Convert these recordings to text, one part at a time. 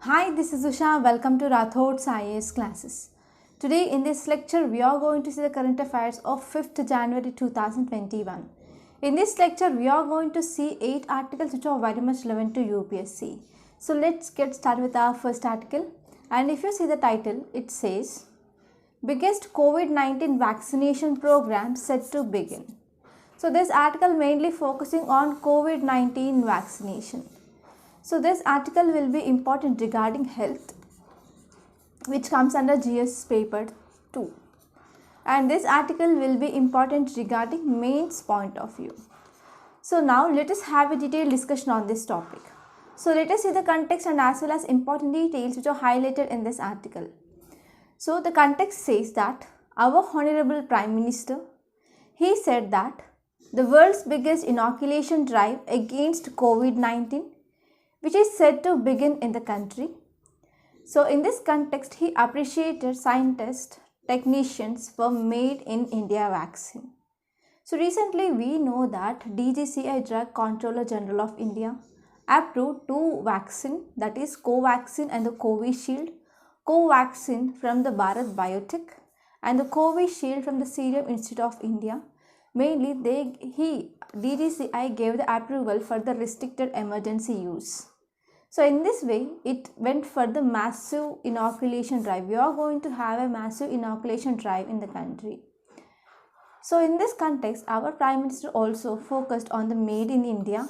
Hi, this is Usha. Welcome to Rathod's IAS classes. Today in this lecture, we are going to see the current affairs of 5th January 2021. In this lecture, we are going to see 8 articles which are very much relevant to UPSC. So let's get started with our first article. And if you see the title, it says, Biggest COVID-19 vaccination program set to begin. So this article mainly focusing on COVID-19 vaccination. So this article will be important regarding health, which comes under GS paper 2. And this article will be important regarding mains point of view. So now let us have a detailed discussion on this topic. So let us see the context and as well as important details which are highlighted in this article. So the context says that our Honorable Prime Minister, he said that the world's biggest inoculation drive against COVID-19 which is said to begin in the country. So in this context, he appreciated scientists, technicians for Made in India vaccine. So recently we know that DGCI Drug Controller General of India approved two vaccine, that is Covaxin and the Covishield. Covaxin from the Bharat Biotech and the Covishield from the Serum Institute of India. Mainly DGCI gave the approval for the restricted emergency use. So in this way, it went for the massive inoculation drive. We are going to have a massive inoculation drive in the country. So in this context, our Prime Minister also focused on the Made in India.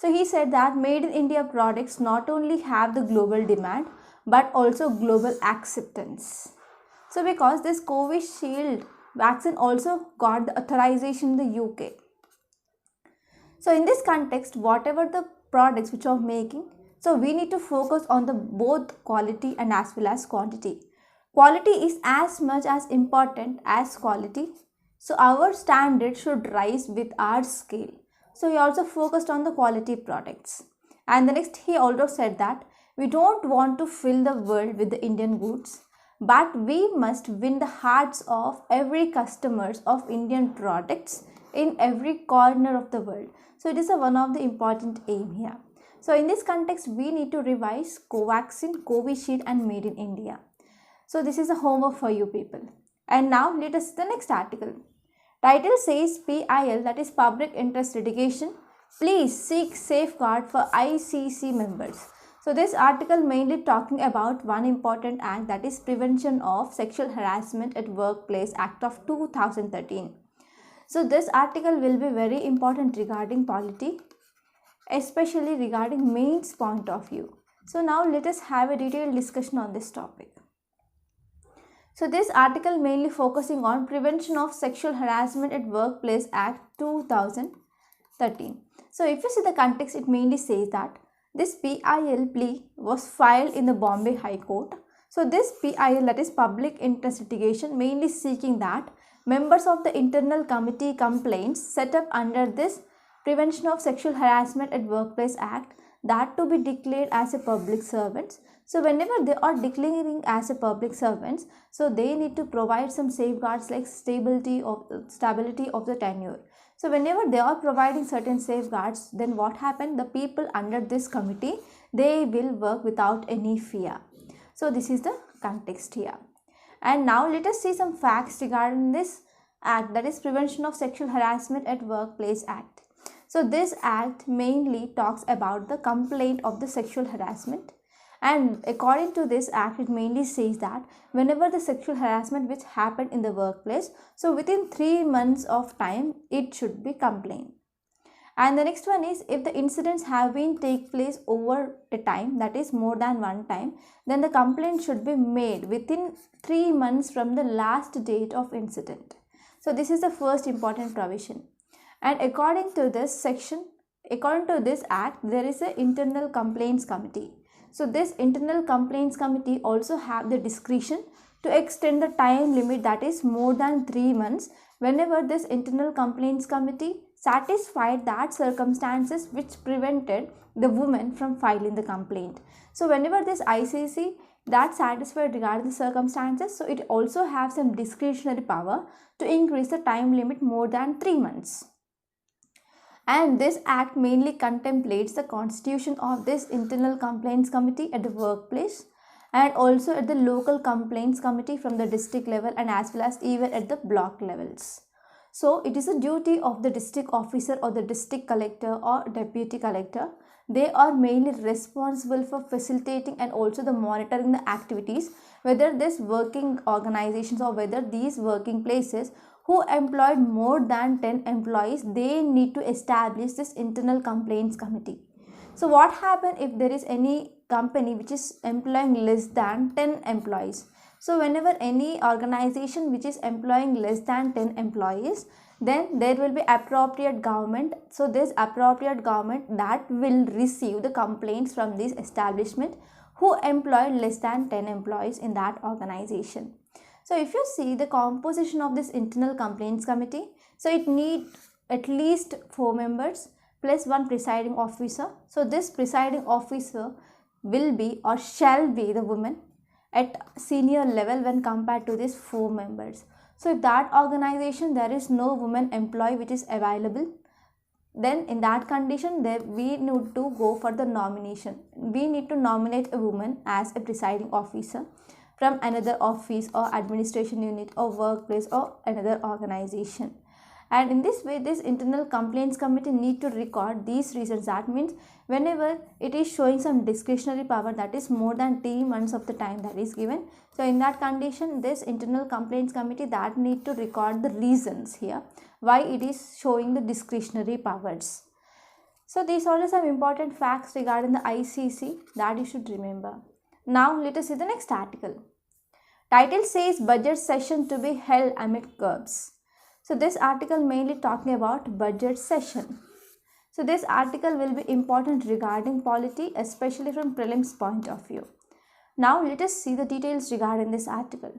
So he said that Made in India products not only have the global demand, but also global acceptance. So because this Covishield vaccine also got the authorization in the UK. So in this context, whatever the products which are making, so we need to focus on the both quality and as well as quantity. Quality is as much as important as quality. So our standard should rise with our scale. So he also focused on the quality products. And the next he also said that we don't want to fill the world with the Indian goods, but we must win the hearts of every customers of Indian products in every corner of the world. So it is one of the important aim here. So in this context, we need to revise Covaxin, Covishield and Made in India. So this is a homework for you people. And now let us see the next article. Title says PIL, that is Public Interest Litigation. Please seek safeguard for ICC members. So this article mainly talking about one important act, that is Prevention of Sexual Harassment at Workplace Act of 2013. So this article will be very important regarding polity, especially regarding mains point of view. So now let us have a detailed discussion on this topic. So this article mainly focusing on Prevention of Sexual Harassment at Workplace Act 2013. So if you see the context, it mainly says that this PIL plea was filed in the Bombay High Court. So this PIL, that is Public Interest Litigation, mainly seeking that members of the internal committee complaints set up under this Prevention of Sexual Harassment at Workplace Act, that to be declared as a public servants. So whenever they are declaring as a public servants, so they need to provide some safeguards like stability of the tenure. So whenever they are providing certain safeguards, then what happened? The people under this committee, they will work without any fear. So this is the context here. And now let us see some facts regarding this act, that is Prevention of Sexual Harassment at Workplace Act. So this act mainly talks about the complaint of the sexual harassment, and according to this act, it mainly says that whenever the sexual harassment which happened in the workplace, so within 3 months of time it should be complained. And the next one is, if the incidents have been take place over a time, that is more than one time, then the complaint should be made within 3 months from the last date of incident. So this is the first important provision. And according to this act, there is an internal complaints committee. So this internal complaints committee also have the discretion to extend the time limit, that is more than 3 months, whenever this internal complaints committee satisfied that circumstances which prevented the woman from filing the complaint. So whenever this ICC that satisfied regarding the circumstances, so it also has some discretionary power to increase the time limit more than 3 months. And this act mainly contemplates the constitution of this internal complaints committee at the workplace and also at the local complaints committee from the district level and as well as even at the block levels. So it is a duty of the district officer or the district collector or deputy collector. They are mainly responsible for facilitating and also the monitoring the activities, whether this working organizations or whether these working places who employed more than 10 employees, they need to establish this internal complaints committee. So what happens if there is any company which is employing less than 10 employees? So whenever any organization which is employing less than 10 employees, then there will be appropriate government. So this appropriate government that will receive the complaints from this establishment who employed less than 10 employees in that organization. So if you see the composition of this internal complaints committee, so it need at least 4 members plus one presiding officer. So this presiding officer will be or shall be the woman at senior level when compared to these 4 members. So if that organization there is no woman employee which is available, then in that condition we need to go for the nomination. We need to nominate a woman as a presiding officer from another office or administration unit or workplace or another organization. And in this way, this internal complaints committee need to record these reasons. That means whenever it is showing some discretionary power that is more than 3 months of the time that is given. So in that condition, this internal complaints committee that need to record the reasons here why it is showing the discretionary powers. So these are some important facts regarding the ICC that you should remember. Now let us see the next article. Title says budget session to be held amid curbs. So this article mainly talking about budget session. So this article will be important regarding polity, especially from prelims point of view. Now let us see the details regarding this article.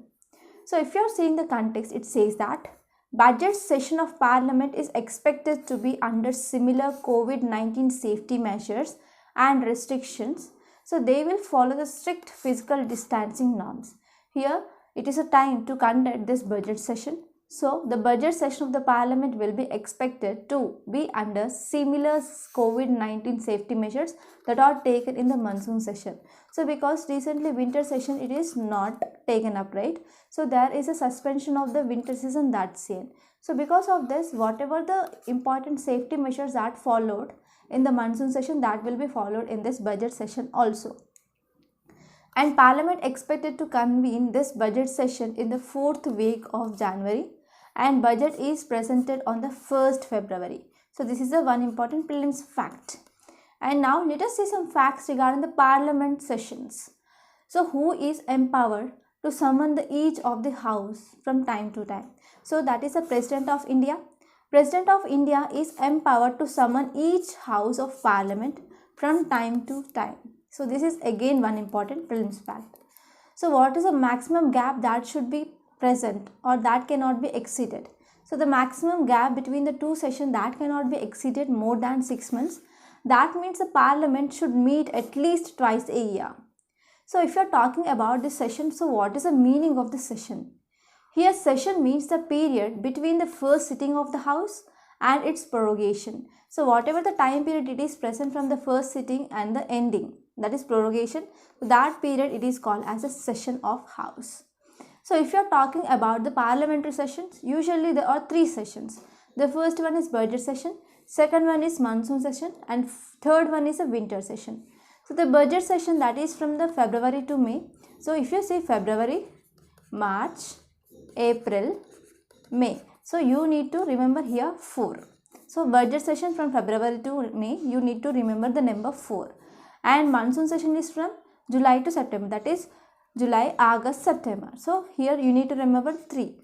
So if you are seeing the context, it says that budget session of Parliament is expected to be under similar COVID-19 safety measures and restrictions. So they will follow the strict physical distancing norms. Here it is a time to conduct this budget session. So the budget session of the Parliament will be expected to be under similar COVID-19 safety measures that are taken in the monsoon session. So because recently winter session it is not taken up, right? So there is a suspension of the winter season that's seen. So because of this, whatever the important safety measures that followed in the monsoon session, that will be followed in this budget session also. And Parliament expected to convene this budget session in the 4th week of January, and budget is presented on the 1st February. So this is the one important prelims fact. And now let us see some facts regarding the Parliament sessions. So who is empowered to summon each of the house from time to time? So that is the President of India. President of India is empowered to summon each house of Parliament from time to time. So this is again one important prelims fact. So what is the maximum gap that should be present or that cannot be exceeded? So the maximum gap between the two sessions that cannot be exceeded more than 6 months. That means the Parliament should meet at least twice a year. So if you are talking about this session, so what is the meaning of the session? Here session means the period between the first sitting of the House and its prorogation. So whatever the time period it is present from the first sitting and the ending, that is prorogation, that period it is called as a session of House. So if you are talking about the parliamentary sessions, usually there are 3 sessions. The first one is budget session, second one is monsoon session, and third one is a winter session. So the budget session that is from the February to May. So if you say February, March, April, May. So you need to remember here 4. So budget session from February to May, you need to remember the number 4. And monsoon session is from July to September, that is July, August, September. So here you need to remember 3.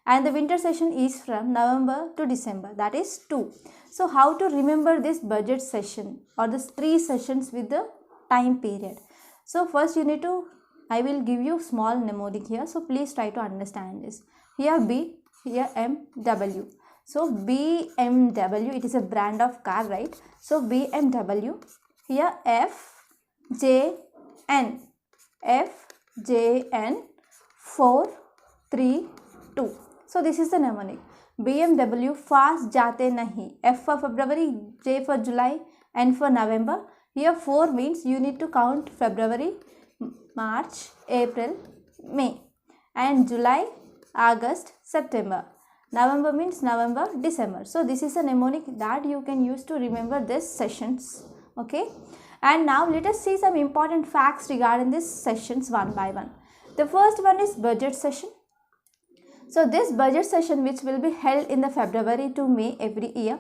And the winter session is from November to December, that is 2. So how to remember this budget session or the 3 sessions with the time period? So first you need to, I will give you small mnemonic here. So please try to understand this. Here B, here M, W. So BMW, it is a brand of car, right? So BMW, here F, J, N. F, J, N, 4, 3, 2. So this is the mnemonic. BMW fast जाते नहीं. F for February, J for July, N for November. Here 4 means you need to count February, March, April, May, and July, August, September. November means November, December. So this is a mnemonic that you can use to remember these sessions. Okay. And now let us see some important facts regarding these sessions one by one. The first one is budget session. So this budget session, which will be held in the February to May every year.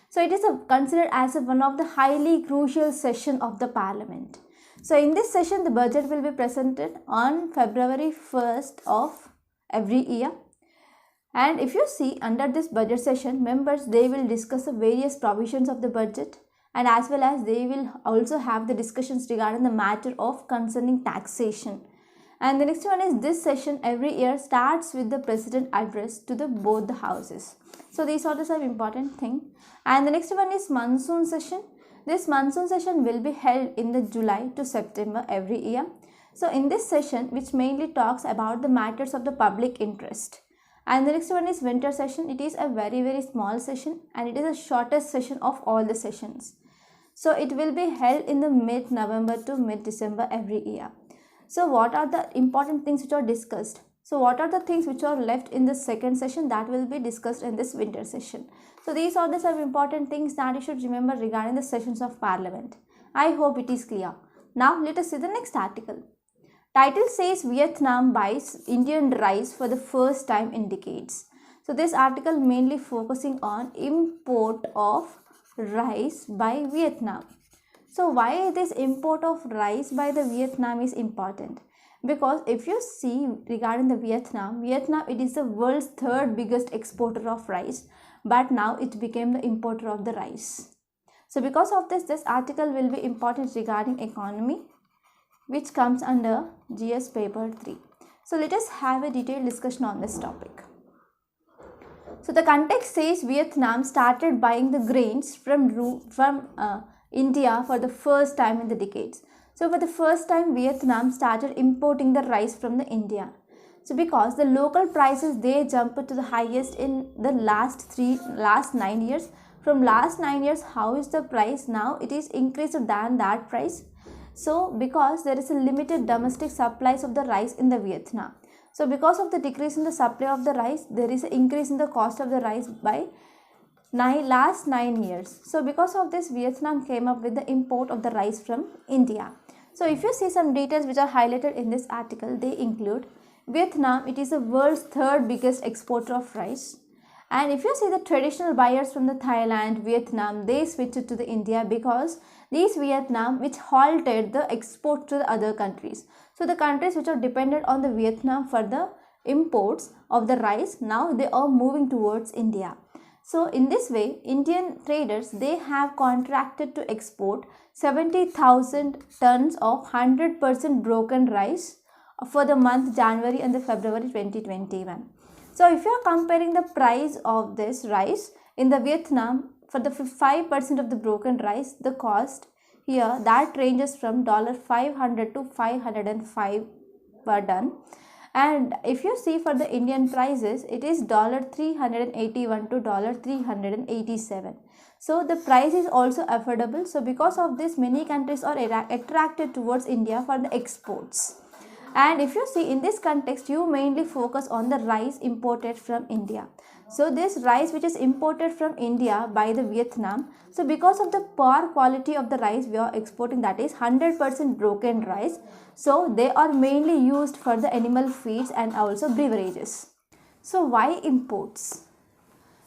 So it is considered as one of the highly crucial session of the Parliament. So in this session, the budget will be presented on February 1st of every year. And if you see under this budget session, members, they will discuss the various provisions of the budget, and as well as they will also have the discussions regarding the matter of concerning taxation. And the next one is this session every year starts with the president address to both the houses. So these are the some important thing. And the next one is monsoon session. This monsoon session will be held in the July to September every year. So in this session, which mainly talks about the matters of the public interest. And the next one is winter session. It is a very small session, and it is the shortest session of all the sessions. So it will be held in the mid-November to mid-December every year. So what are the important things which are discussed? So what are the things which are left in the second session that will be discussed in this winter session? So these are the some important things that you should remember regarding the sessions of Parliament. I hope it is clear. Now let us see the next article. Title says Vietnam buys Indian rice for the first time in decades. So this article mainly focusing on import of rice by Vietnam. So why this import of rice by the Vietnam is important? Because if you see regarding the Vietnam, it is the world's third biggest exporter of rice, but now it became the importer of the rice. So because of this article will be important regarding economy, which comes under GS paper 3. So let us have a detailed discussion on this topic. So the context says Vietnam started buying the grains from India for the first time in the decades. So for the first time, Vietnam started importing the rice from the India. So because the local prices, they jumped to the highest in the last 9 years. From last 9 years, how is the price now? It is increased than that price. So because there is a limited domestic supplies of the rice in the Vietnam. So because of the decrease in the supply of the rice, there is an increase in the cost of the rice by last 9 years. So because of this, Vietnam came up with the import of the rice from India. So if you see some details which are highlighted in this article, they include Vietnam, it is the world's third biggest exporter of rice. And if you see the traditional buyers from the Thailand, Vietnam, they switched to the India because these Vietnam which halted the export to the other countries. So the countries which are dependent on the Vietnam for the imports of the rice, now they are moving towards India. So in this way, Indian traders, they have contracted to export 70,000 tons of 100% broken rice for the month January and the February 2021. So if you are comparing the price of this rice in the Vietnam for the 5% of the broken rice, the cost here that ranges from $500 to $505 per ton. And if you see for the Indian prices, it is $381 to $387. So the price is also affordable. So because of this, many countries are attracted towards India for the exports. And if you see in this context, you mainly focus on the rice imported from India. So this rice which is imported from India by the Vietnam, so because of the poor quality of the rice we are exporting, that is 100% broken rice, so they are mainly used for the animal feeds and also beverages. So why imports?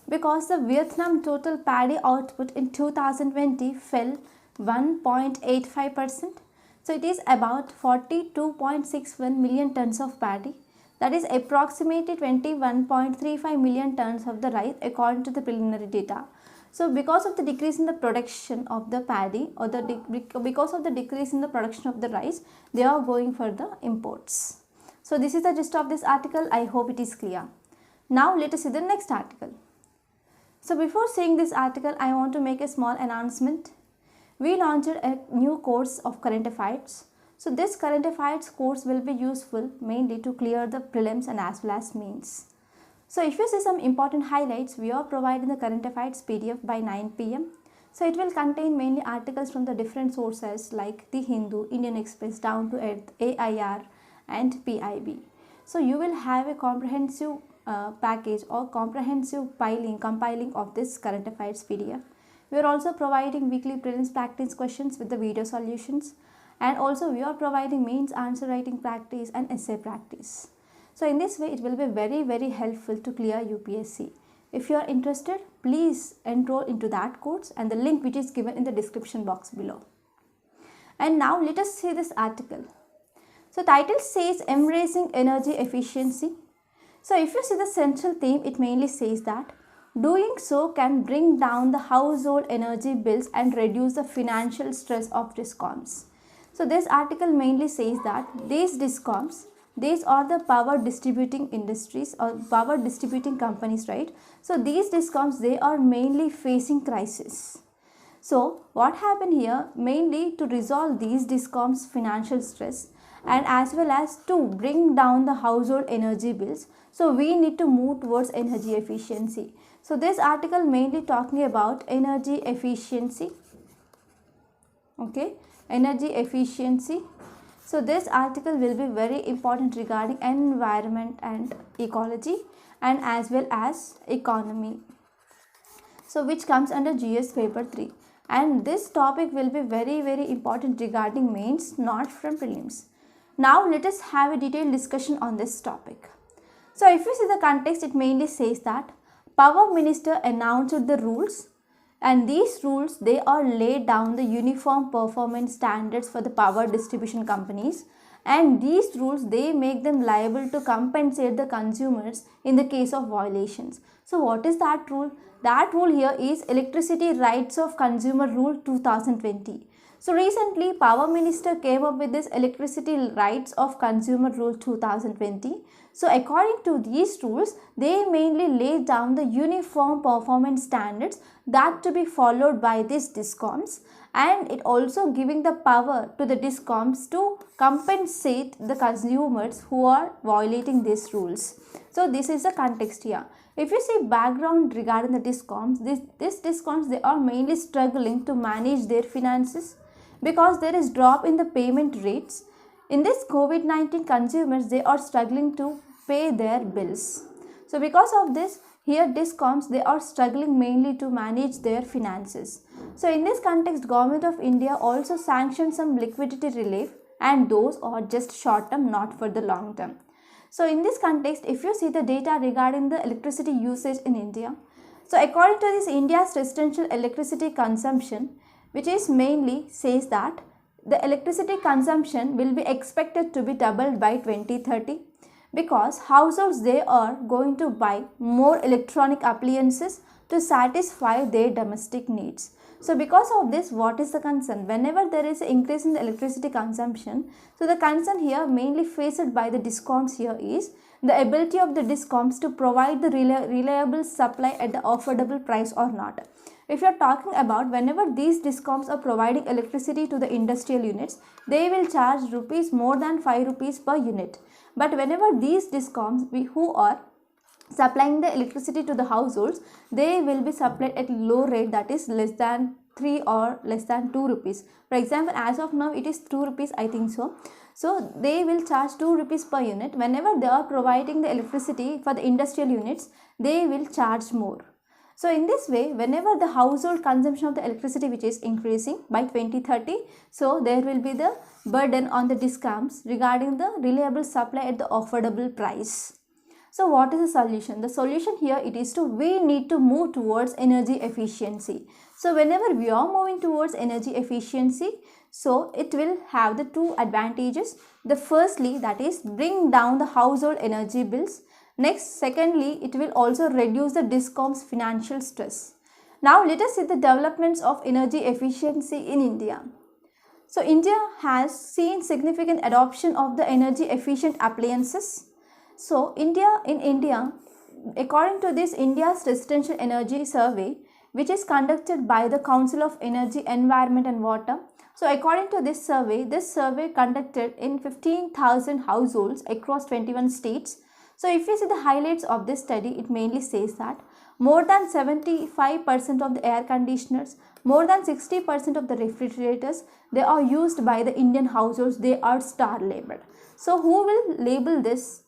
Because the Vietnam total paddy output in 2020 fell 1.85%. So it is about 42.61 million tons of paddy. That is approximately 21.35 million tons of the rice according to the preliminary data. So because of the decrease in the production of the paddy or because of the decrease in the production of the rice, they are going for the imports. So this is the gist of this article. I hope it is clear. Now let us see the next article. So before seeing this article, I want to make a small announcement. We launched a new course of current affairs. So this current affairs course will be useful mainly to clear the prelims and as well as mains. So if you see some important highlights, we are providing the current affairs PDF by 9 p.m. So it will contain mainly articles from the different sources like The Hindu, Indian Express, Down to Earth, AIR and PIB. So you will have a comprehensive package or comprehensive compiling of this current affairs PDF. We are also providing weekly prelims practice questions with the video solutions, and also we are providing mains answer writing practice and essay practice. So in this way it will be very helpful to clear UPSC. If you are interested, please enroll into that course and the link which is given in the description box below. And now let us see this article. So title says Embracing Energy Efficiency. So if you see the central theme, it mainly says that doing so can bring down the household energy bills and reduce the financial stress of DISCOMs. So this article mainly says that these DISCOMs, these are the power distributing industries or power distributing companies, right? So these DISCOMs, they are mainly facing crisis. So what happened here, mainly to resolve these DISCOMs financial stress and as well as to bring down the household energy bills, so we need to move towards energy efficiency. So this article mainly talking about energy efficiency. Okay, energy efficiency. So this article will be very important regarding environment and ecology and as well as economy. So which comes under GS paper 3, and this topic will be very important regarding mains, not from prelims. Now let us have a detailed discussion on this topic. So if you see the context, it mainly says that Power Minister announced the rules, and these rules, they are laid down the uniform performance standards for the power distribution companies, and these rules, they make them liable to compensate the consumers in the case of violations. So what is that rule? That rule here is Electricity Rights of Consumer Rule 2020. So recently Power Minister came up with this Electricity Rights of Consumer Rule 2020. So according to these rules, they mainly lay down the uniform performance standards that to be followed by these DISCOMs, and it also giving the power to the DISCOMs to compensate the consumers who are violating these rules. So this is the context here. If you see background regarding the DISCOMs, these DISCOMs, they are mainly struggling to manage their finances because there is drop in the payment rates. In this COVID-19, consumers, they are struggling to pay their bills. So because of this, here DISCOMs, they are struggling mainly to manage their finances. So in this context, Government of India also sanctioned some liquidity relief, and those are just short term, not for the long term. So in this context, if you see the data regarding the electricity usage in India, so according to this India's residential electricity consumption, which is mainly says that the electricity consumption will be expected to be doubled by 2030 because households, they are going to buy more electronic appliances to satisfy their domestic needs. So because of this, what is the concern? Whenever there is an increase in the electricity consumption, so the concern here mainly faced by the DISCOMs here is the ability of the DISCOMs to provide the reliable supply at the affordable price or not. If you are talking about whenever these DISCOMs are providing electricity to the industrial units, they will charge rupees more than 5 rupees per unit. But whenever these DISCOMs who are supplying the electricity to the households, they will be supplied at low rate, that is less than 3 or less than 2 rupees. For example, as of now it is 2 rupees, I think so. So they will charge 2 rupees per unit. Whenever they are providing the electricity for the industrial units, they will charge more. So in this way, whenever the household consumption of the electricity which is increasing by 2030, so there will be the burden on the DISCOMs regarding the reliable supply at the affordable price. So what is the solution? The solution here it is we need to move towards energy efficiency. So whenever we are moving towards energy efficiency, so it will have the two advantages. The firstly, that is bring down the household energy bills. Next, secondly, it will also reduce the DISCOM's financial stress. Now let us see the developments of energy efficiency in India. So India has seen significant adoption of the energy efficient appliances. So in India, according to this India's Residential Energy Survey, which is conducted by the Council of Energy, Environment and Water. So according to this survey conducted in 15,000 households across 21 states. So if you see the highlights of this study, it mainly says that more than 75% of the air conditioners, more than 60% of the refrigerators, they are used by the Indian households, they are star labeled. So who will label this?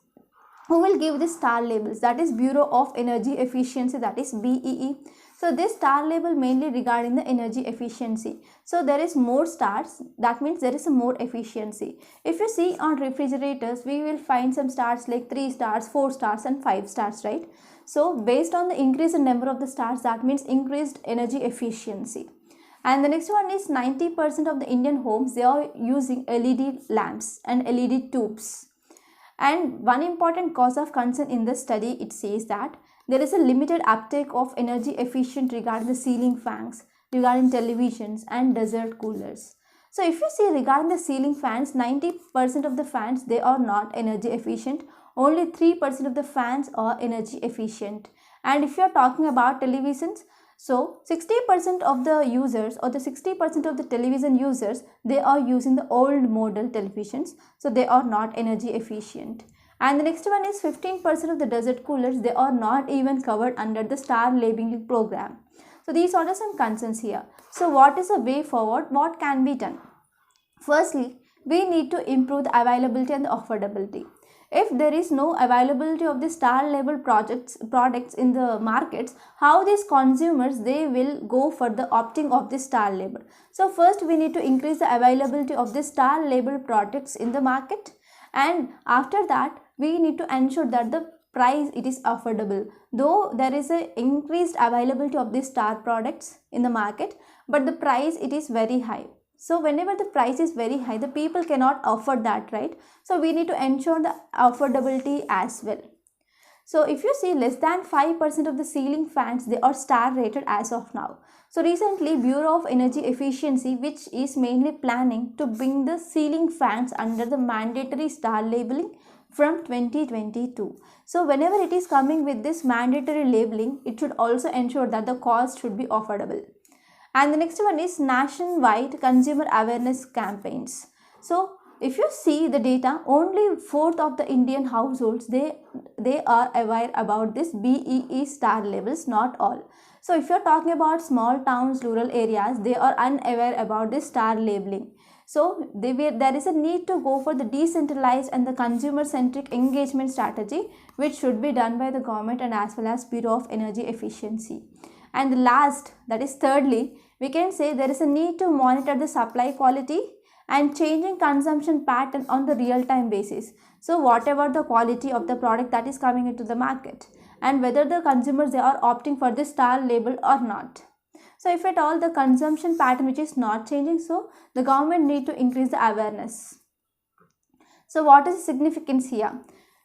Who will give the star labels? That is Bureau of Energy Efficiency, that is BEE. So this star label mainly regarding the energy efficiency. So there is more stars, that means there is a more efficiency. If you see on refrigerators, we will find some stars like 3 stars, 4 stars and 5 stars, right? So based on the increase in number of the stars, that means increased energy efficiency. And the next one is 90% of the Indian homes, they are using LED lamps and LED tubes. And one important cause of concern in this study, it says that there is a limited uptake of energy efficient regarding the ceiling fans, regarding televisions and desert coolers. So if you see regarding the ceiling fans, 90% of the fans, they are not energy efficient. Only 3% of the fans are energy efficient. And if you are talking about televisions, so 60% of the users or the 60% of the television users, they are using the old model televisions. So they are not energy efficient. And the next one is 15% of the desert coolers, they are not even covered under the star labeling program. So these are some concerns here. So what is the way forward? What can be done? Firstly, we need to improve the availability and the affordability. If there is no availability of the star label products in the markets, how these consumers, they will go for the opting of the star label? So first we need to increase the availability of the star label products in the market, and after that we need to ensure that the price, it is affordable. Though there is a increased availability of the star products in the market, but the price, it is very high. So whenever the price is very high, the people cannot afford that, right? So we need to ensure the affordability as well. So if you see, less than 5% of the ceiling fans, they are star rated as of now. So recently, Bureau of Energy Efficiency, which is mainly planning to bring the ceiling fans under the mandatory star labeling from 2022. So whenever it is coming with this mandatory labeling, it should also ensure that the cost should be affordable. And the next one is nationwide consumer awareness campaigns. So if you see the data, only 4th of the Indian households, they are aware about this BEE star labels, not all. So if you're talking about small towns, rural areas, they are unaware about this star labeling. So there is a need to go for the decentralized and the consumer-centric engagement strategy, which should be done by the government and as well as Bureau of Energy Efficiency. And the last, that is thirdly, we can say there is a need to monitor the supply quality and changing consumption pattern on the real-time basis. So whatever the quality of the product that is coming into the market, and whether the consumers, they are opting for the star label or not. So if at all the consumption pattern which is not changing, so the government need to increase the awareness. So what is the significance here?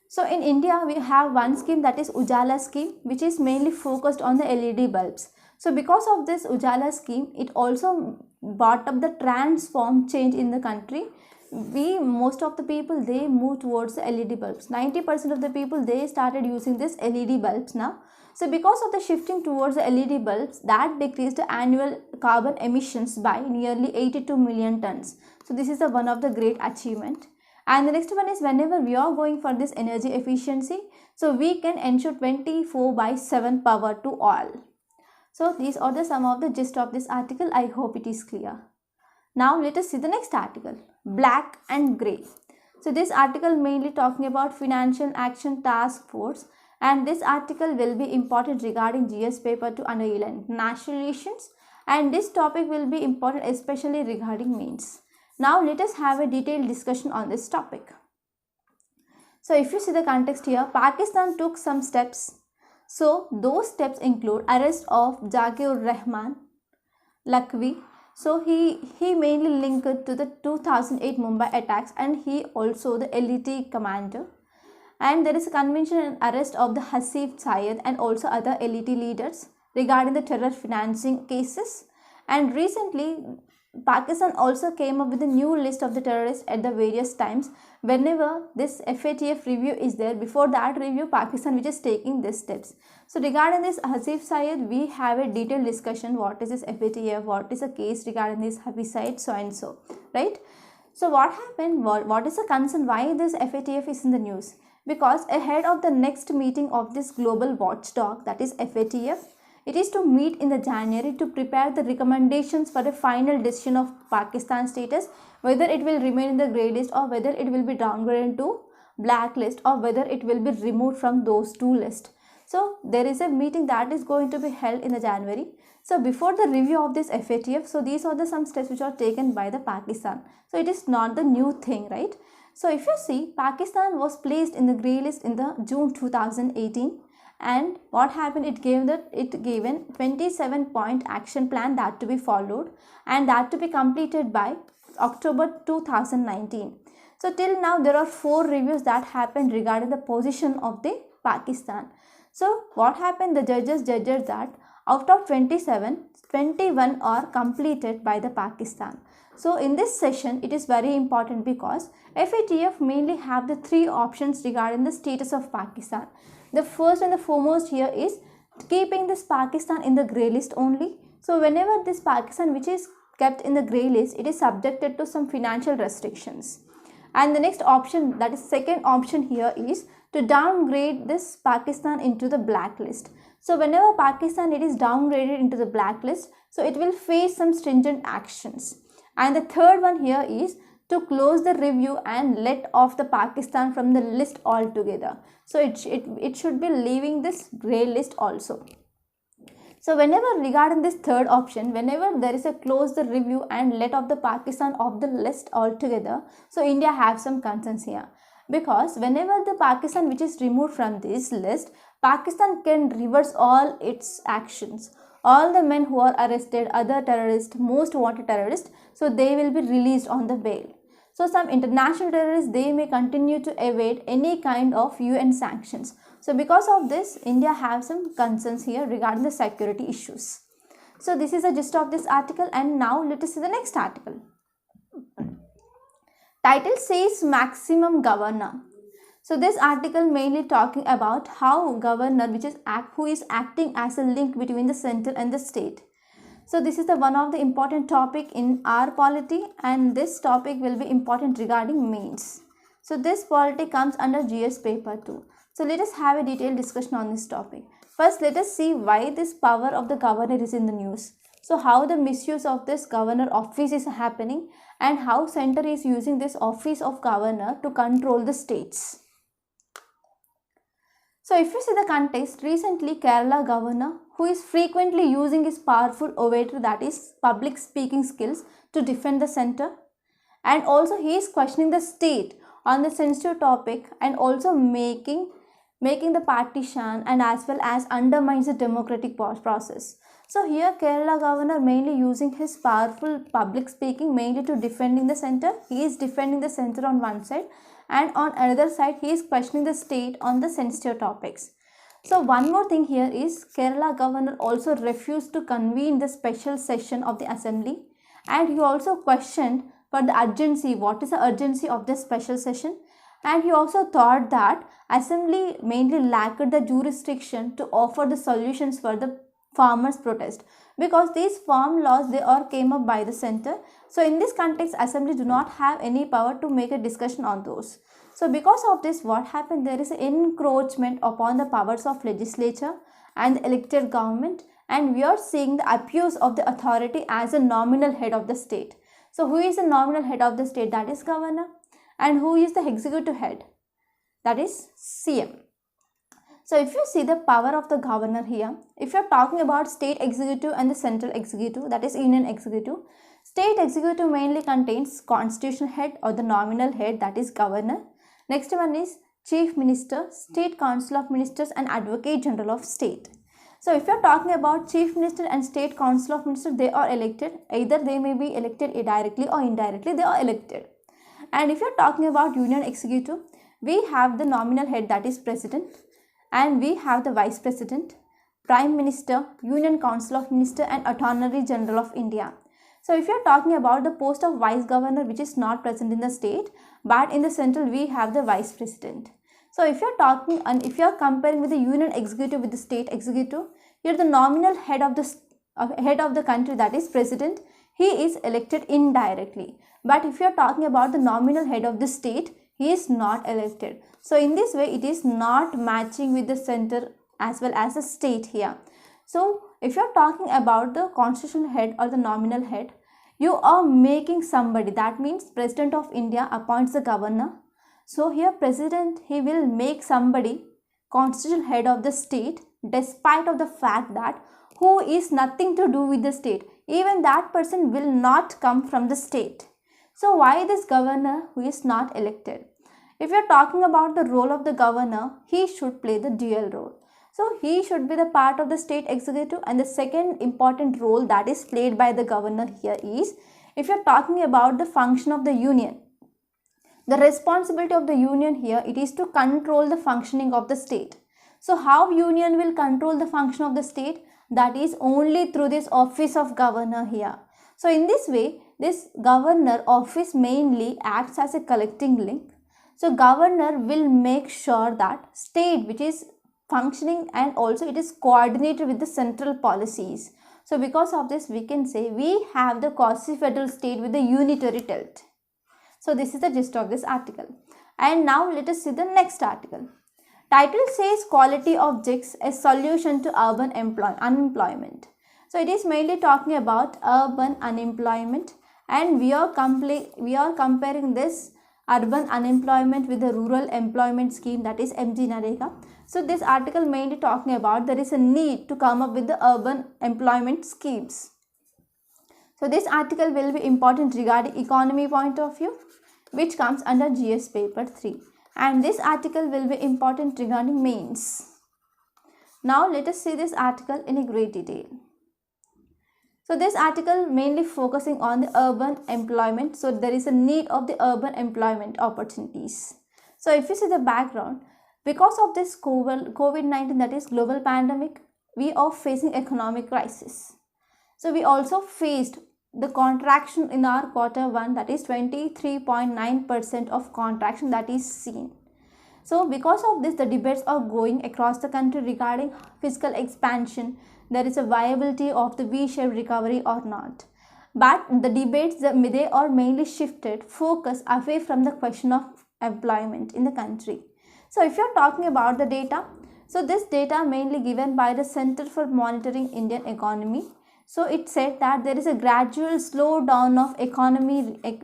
So in India, we have one scheme, that is Ujala scheme, which is mainly focused on the LED bulbs. So because of this Ujala scheme, it also brought up the transform change in the country. Most of the people, they move towards the LED bulbs. 90% of the people, they started using this LED bulbs now. So because of the shifting towards the LED bulbs, that decreased the annual carbon emissions by nearly 82 million tons. So this is one of the great achievement. And the next one is, whenever we are going for this energy efficiency, so we can ensure 24/7 power to all. So these are some of the gist of this article. I hope it is clear. Now let us see the next article, black and grey. So this article mainly talking about Financial Action Task Force, and this article will be important regarding GS paper 2 under international relations, and this topic will be important especially regarding mains. Now let us have a detailed discussion on this topic. So if you see the context here, Pakistan took some steps. So those steps include arrest of Zakir Rahman Lakhvi. So he mainly linked to the 2008 Mumbai attacks, and he also the elite commander. And there is a convention and arrest of the Hasif Syed and also other elite leaders regarding the terror financing cases. And recently, Pakistan also came up with a new list of the terrorists at the various times. Whenever this FATF review is there, before that review, Pakistan which is taking these steps. So regarding this Hasif Syed, we have a detailed discussion. What is this FATF? What is the case regarding this Hasif Syed? So and so, right? So what happened? What is the concern? Why this FATF is in the news? because ahead of the next meeting of this global watchdog, that is FATF, it is to meet in the January to prepare the recommendations for a final decision of Pakistan status, whether it will remain in the grey list or whether it will be downgraded to blacklist or whether it will be removed from those two lists. So there is a meeting that is going to be held in the January. So before the review of this FATF, so these are the some steps which are taken by the Pakistan. So it is not the new thing, right? So if you see, Pakistan was placed in the grey list in the June 2018, and what happened, it gave an 27-point action plan that to be followed and that to be completed by October 2019. So till now there are 4 reviews that happened regarding the position of the Pakistan. So what happened, the judges judged that out of 27, 21 are completed by the Pakistan. So in this session it is very important because FATF mainly have the 3 options regarding the status of Pakistan. The first and the foremost here is keeping this Pakistan in the grey list only. So whenever this Pakistan which is kept in the grey list, it is subjected to some financial restrictions. And the next option, that is second option here, is to downgrade this Pakistan into the blacklist. So whenever Pakistan it is downgraded into the blacklist, so it will face some stringent actions. And the third one here is to close the review and let off the Pakistan from the list altogether. So it should be leaving this grey list also. So whenever regarding this third option, whenever there is a close the review and let off the Pakistan off the list altogether, so India have some concerns here. Because whenever the Pakistan which is removed from this list, Pakistan can reverse all its actions. All the men who are arrested, other terrorists, most wanted terrorists, so they will be released on the bail. So some international terrorists, they may continue to evade any kind of UN sanctions. So because of this, India have some concerns here regarding the security issues. So this is the gist of this article, and now let us see the next article. Title says maximum governor. So this article mainly talking about how governor who is acting as a link between the center and the state. So this is the one of the important topic in our polity, and this topic will be important regarding mains. So this polity comes under GS paper 2. So let us have a detailed discussion on this topic. First, let us see why this power of the governor is in the news. So how the misuse of this governor office is happening and how center is using this office of governor to control the states. So if you see the context, recently Kerala governor, who is frequently using his powerful orator, that is public speaking skills, to defend the center, and also he is questioning the state on the sensitive topic and also making the partition and as well as undermines the democratic process. So here Kerala governor mainly using his powerful public speaking mainly to defending the center. He is defending the center on one side, and on another side he is questioning the state on the sensitive topics. So one more thing here is Kerala governor also refused to convene the special session of the assembly, and he also questioned for the urgency, what is the urgency of this special session, and he also thought that assembly mainly lacked the jurisdiction to offer the solutions for the farmers protest, because these farm laws they all came up by the center. So in this context, assembly do not have any power to make a discussion on those. So because of this, what happened, there is an encroachment upon the powers of legislature and the elected government, and we are seeing the abuse of the authority as a nominal head of the state. So who is the nominal head of the state? That is governor. And who is the executive head? That is CM. So if you see the power of the governor here, if you are talking about state executive and the central executive, that is union executive, state executive mainly contains constitutional head or the nominal head, that is governor. Next one is chief minister, state council of ministers and advocate general of state. So if you are talking about chief minister and state council of ministers, they are elected. Either they may be elected directly or indirectly, they are elected. And if you are talking about union executive, we have the nominal head, that is president, and we have the vice president, prime minister, union council of ministers and attorney general of India. So if you are talking about the post of vice governor, which is not present in the state, but in the central we have the vice president. So if you are talking and if you are comparing with the union executive with the state executive, here the nominal head of the country, that is president, he is elected indirectly. But if you are talking about the nominal head of the state, he is not elected. So in this way it is not matching with the center as well as the state here. So if you are talking about the constitutional head or the nominal head, you are making somebody, that means President of India appoints the governor. So here president, he will make somebody constitutional head of the state despite of the fact that who is nothing to do with the state. Even that person will not come from the state. So why this governor who is not elected? If you are talking about the role of the governor, he should play the dual role. So he should be the part of the state executive, and the second important role that is played by the governor here is, if you are talking about the function of the union, the responsibility of the union here, it is to control the functioning of the state. So how union will control the function of the state? That is only through this office of governor here. So in this way, this governor office mainly acts as a collecting link. So governor will make sure that state which is functioning and also it is coordinated with the central policies. So because of this we can say we have the quasi-federal state with the unitary tilt. So this is the gist of this article. And now let us see the next article. Title says quality of JICs, a solution to urban unemployment. So it is mainly talking about urban unemployment, and we are comparing this urban unemployment with the rural employment scheme, that is MGNREGA. So this article mainly talking about there is a need to come up with the urban employment schemes. So this article will be important regarding economy point of view, which comes under GS paper 3, and this article will be important regarding mains. Now let us see this article in a great detail. So this article mainly focusing on the urban employment. So there is a need of the urban employment opportunities. So if you see the background, because of this COVID-19, that is global pandemic, we are facing economic crisis. So we also faced the contraction in our quarter 1, that is 23.9% of contraction that is seen. So because of this, the debates are going across the country regarding fiscal expansion. There is a viability of the V-shaped recovery or not. But the debates, they are mainly shifted focus away from the question of employment in the country. So if you are talking about the data, so this data mainly given by the Center for Monitoring Indian Economy. So it said that there is a gradual slowdown of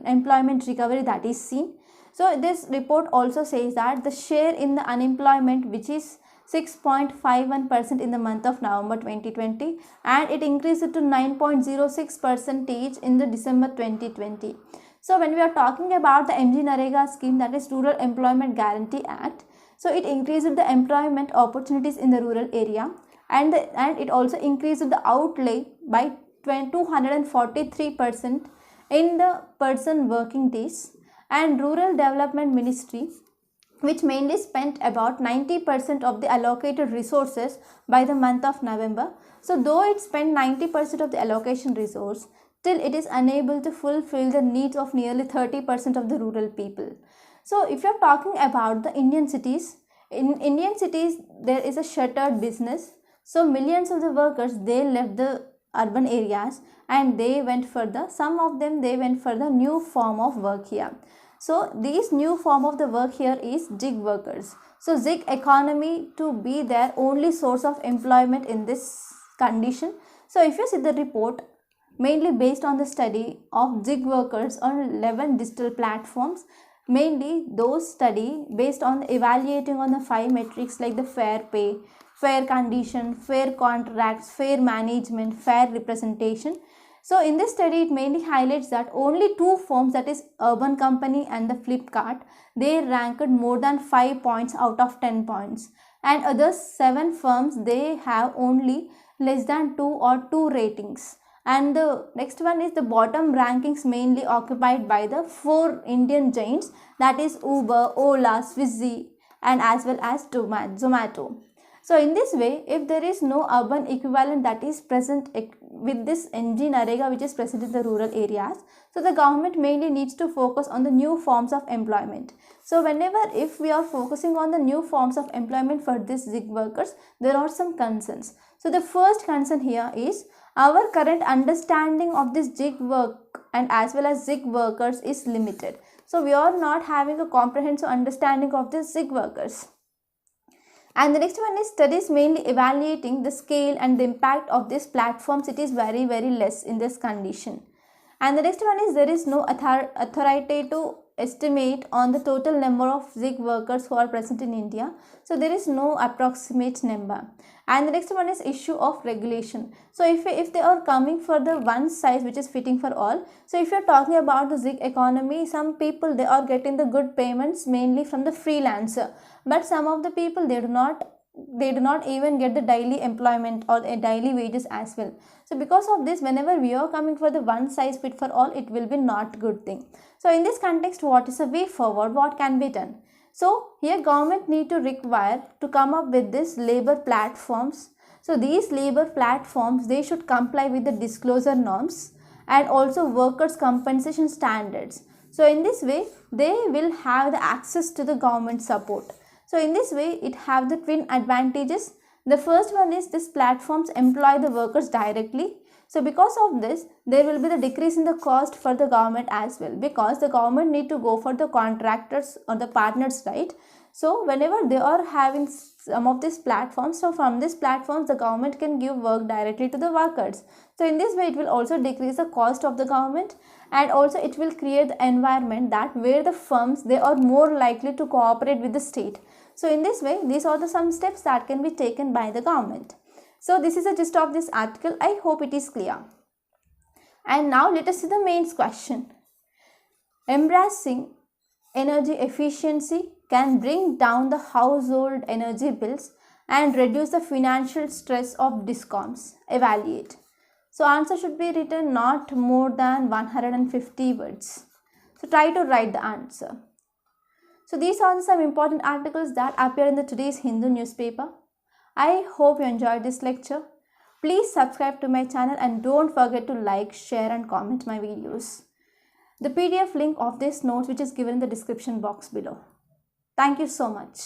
employment recovery that is seen. So this report also says that the share in the unemployment, which is 6.51% in the month of November 2020, and it increased to 9.06% in the December 2020. So when we are talking about the MGNREGA scheme, that is Rural Employment Guarantee Act, so it increased the employment opportunities in the rural area, and it also increased the outlay by 243% in the person working days, and Rural Development Ministry, which mainly spent about 90% of the allocated resources by the month of November. So though it spent 90% of the allocation resource, still it is unable to fulfill the needs of nearly 30% of the rural people. So if you are talking about the Indian cities, in Indian cities there is a shuttered business. So millions of the workers, they left the urban areas and they went for some of them they went for the new form of work here. So this new form of the work here is gig workers. So gig economy to be their only source of employment in this condition. So if you see the report, mainly based on the study of gig workers on 11 digital platforms, mainly those study based on evaluating on the 5 metrics like the fair pay, fair condition, fair contracts, fair management, fair representation. So in this study, it mainly highlights that only 2 firms, that is Urban Company and the Flipkart, they ranked more than 5 points out of 10 points. And other 7 firms, they have only less than 2 or 2 ratings. And the next one is the bottom rankings mainly occupied by the 4 Indian giants, that is Uber, Ola, Swiggy, and as well as Zomato. So in this way, if there is no urban equivalent that is present with this MGNREGA, which is present in the rural areas, so the government mainly needs to focus on the new forms of employment. So if we are focusing on the new forms of employment for these gig workers, there are some concerns. So the first concern here is our current understanding of this gig work and as well as gig workers is limited. So we are not having a comprehensive understanding of the gig workers. And the next one is studies mainly evaluating the scale and the impact of these platforms. It is very less in this condition. And the next one is there is no authoritative estimate on the total number of gig workers who are present in India. So there is no approximate number. And the next one is issue of regulation. So if they are coming for the one size which is fitting for all, so if you are talking about the gig economy, some people they are getting the good payments mainly from the freelancer, but some of the people they do not even get the daily employment or a daily wages as well. So because of this, whenever we are coming for the one size fit for all, it will be not good thing. So in this context, what is the way forward? What can be done? So here government need to require to come up with this labor platforms. So these labor platforms, they should comply with the disclosure norms and also workers compensation standards. So in this way, they will have the access to the government support. So in this way, it have the twin advantages. The first one is these platforms employ the workers directly. So because of this, there will be the decrease in the cost for the government as well, because the government need to go for the contractors or the partners, right? So whenever they are having some of these platforms, so from these platforms the government can give work directly to the workers. So in this way, it will also decrease the cost of the government, and also it will create the environment that where the firms they are more likely to cooperate with the state. So in this way, these are the some steps that can be taken by the government. So this is the gist of this article. I hope it is clear. And now let us see the main question. Embracing energy efficiency can bring down the household energy bills and reduce the financial stress of discoms. Evaluate. So answer should be written not more than 150 words. So try to write the answer. So these are some important articles that appear in the today's Hindu newspaper. I hope you enjoyed this lecture. Please subscribe to my channel and don't forget to like, share and comment my videos. The PDF link of this notes which is given in the description box below. Thank you so much.